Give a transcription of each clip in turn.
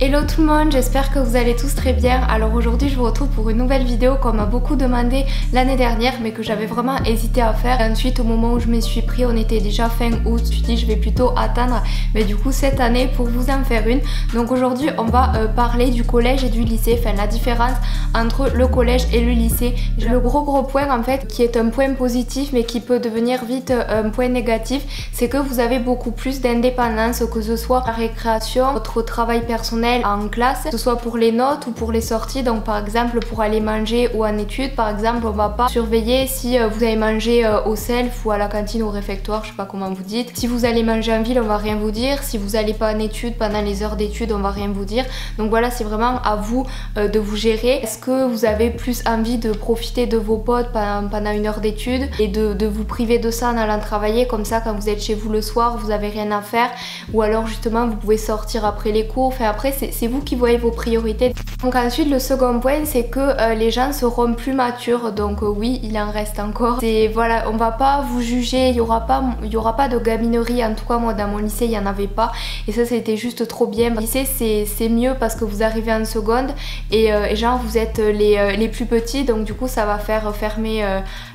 Hello tout le monde, j'espère que vous allez tous très bien. Alors aujourd'hui je vous retrouve pour une nouvelle vidéo qu'on m'a beaucoup demandé l'année dernière mais que j'avais vraiment hésité à faire. Et ensuite au moment où je me suis pris, on était déjà fin août, je me suis dit je vais plutôt attendre mais du coup cette année pour vous en faire une. Donc aujourd'hui on va parler du collège et du lycée, enfin la différence entre le collège et le lycée. Le gros point en fait qui est un point positif mais qui peut devenir vite un point négatif, c'est que vous avez beaucoup plus d'indépendance, que ce soit la récréation, votre travail personnel en classe, que ce soit pour les notes ou pour les sorties. Donc par exemple pour aller manger ou en études, par exemple on va pas surveiller si vous allez manger au self ou à la cantine ou au réfectoire, je sais pas comment vous dites. Si vous allez manger en ville on va rien vous dire, si vous allez pas en études pendant les heures d'études on va rien vous dire. Donc voilà, c'est vraiment à vous de vous gérer. Est-ce que vous avez plus envie de profiter de vos potes pendant une heure d'études et de vous priver de ça en allant travailler, comme ça quand vous êtes chez vous le soir vous avez rien à faire, ou alors justement vous pouvez sortir après les cours. Enfin après c'est vous qui voyez vos priorités. Donc ensuite le second point c'est que les gens seront plus matures. Donc oui, il en reste encore. Voilà, on va pas vous juger, il y aura pas de gaminerie. En tout cas moi dans mon lycée il y en avait pas et ça c'était juste trop bien. Le lycée c'est mieux parce que vous arrivez en seconde et genre vous êtes les plus petits, donc du coup ça va faire fermer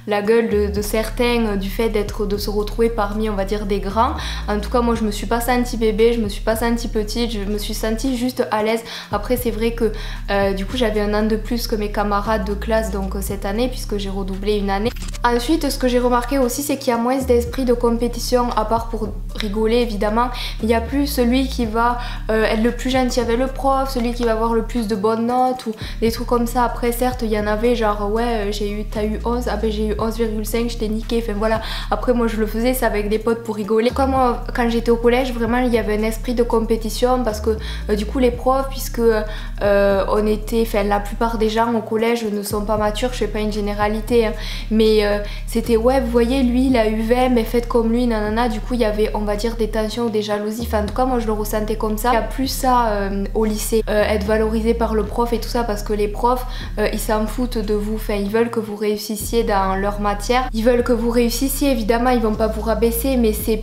la gueule de certains du fait de se retrouver parmi on va dire des grands. En tout cas moi je me suis pas sentie bébé, je me suis pas sentie petite, je me suis sentie juste à l'aise. Après c'est vrai que du coup j'avais un an de plus que mes camarades de classe donc cette année puisque j'ai redoublé une année. Ensuite ce que j'ai remarqué aussi c'est qu'il y a moins d'esprit de compétition, à part pour rigoler évidemment. Il n'y a plus celui qui va être le plus gentil avec le prof, celui qui va avoir le plus de bonnes notes ou des trucs comme ça. Après certes il y en avait genre ouais t'as eu 11, ah ben j'ai eu 11,5, je t'ai niqué, enfin voilà. Après moi je le faisais ça avec des potes pour rigoler. Comme moi quand j'étais au collège vraiment il y avait un esprit de compétition parce que du coup les profs, puisque on était, enfin la plupart des gens au collège ne sont pas matures, je fais pas une généralité hein, mais c'était ouais vous voyez lui il a eu 20 mais faites comme lui nanana. Du coup il y avait on va dire des tensions ou des jalousies, enfin en tout cas moi je le ressentais comme ça. Il y a plus ça au lycée, être valorisé par le prof et tout ça, parce que les profs ils s'en foutent de vous, enfin ils veulent que vous réussissiez dans leur matière, ils veulent que vous réussissiez, évidemment ils vont pas vous rabaisser mais c'est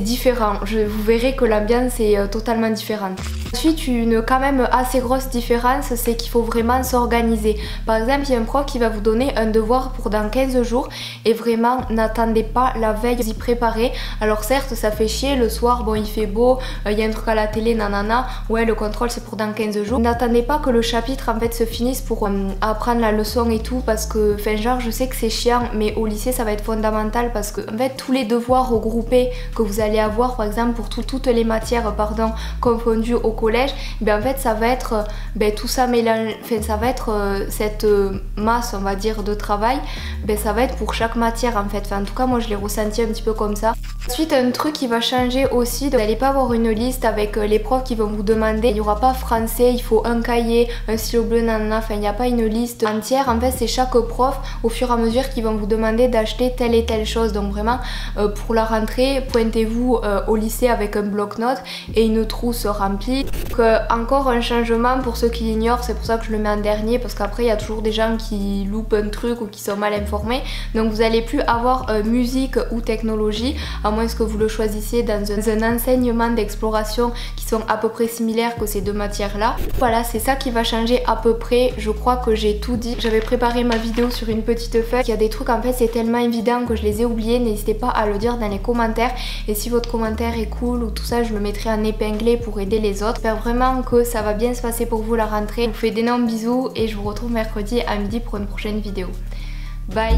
différent. Vous verrez que l'ambiance est totalement différente. Ensuite une quand même assez grosse différence c'est qu'il faut vraiment s'organiser. Par exemple il y a un prof qui va vous donner un devoir pour dans 15 jours et vraiment n'attendez pas la veille d'y préparer. Alors certes ça fait chier le soir, bon il fait beau, il y a un truc à la télé nanana, ouais le contrôle c'est pour dans 15 jours. N'attendez pas que le chapitre en fait se finisse pour apprendre la leçon et tout, parce que enfin genre je sais que c'est chiant mais au lycée ça va être fondamental parce que en fait tous les devoirs regroupés que vous allez avoir par exemple pour toutes les matières confondues au collège, ben en fait ça va être tout ça mélange, enfin ça va être cette masse on va dire de travail, ben ça va être pour chaque matière en fait. Enfin, en tout cas moi je l'ai ressenti un petit peu comme ça. Ensuite un truc qui va changer aussi, vous n'allez pas avoir une liste avec les profs qui vont vous demander, il n'y aura pas français, il faut un cahier, un stylo bleu, nanana, enfin il n'y a pas une liste entière. En fait c'est chaque prof au fur et à mesure qui vont vous demander d'acheter telle et telle chose. Donc vraiment pour la rentrée pointez-vous au lycée avec un bloc-notes et une trousse remplie. Donc, encore un changement pour ceux qui l'ignorent, c'est pour ça que je le mets en dernier, parce qu'après il y a toujours des gens qui loupent un truc ou qui sont mal informés. Donc vous n'allez plus avoir musique ou technologie, à moins que vous le choisissiez dans un enseignement d'exploration qui sont à peu près similaires que ces deux matières là. Voilà, c'est ça qui va changer à peu près. Je crois que j'ai tout dit. J'avais préparé ma vidéo sur une petite feuille. Il y a des trucs en fait c'est tellement évident que je les ai oubliés, n'hésitez pas à le dire dans les commentaires et si votre commentaire est cool ou tout ça je le mettrai en épinglé pour aider les autres. J'espère vraiment que ça va bien se passer pour vous la rentrée. Je vous fais d'énormes bisous et je vous retrouve mercredi à midi pour une prochaine vidéo. Bye.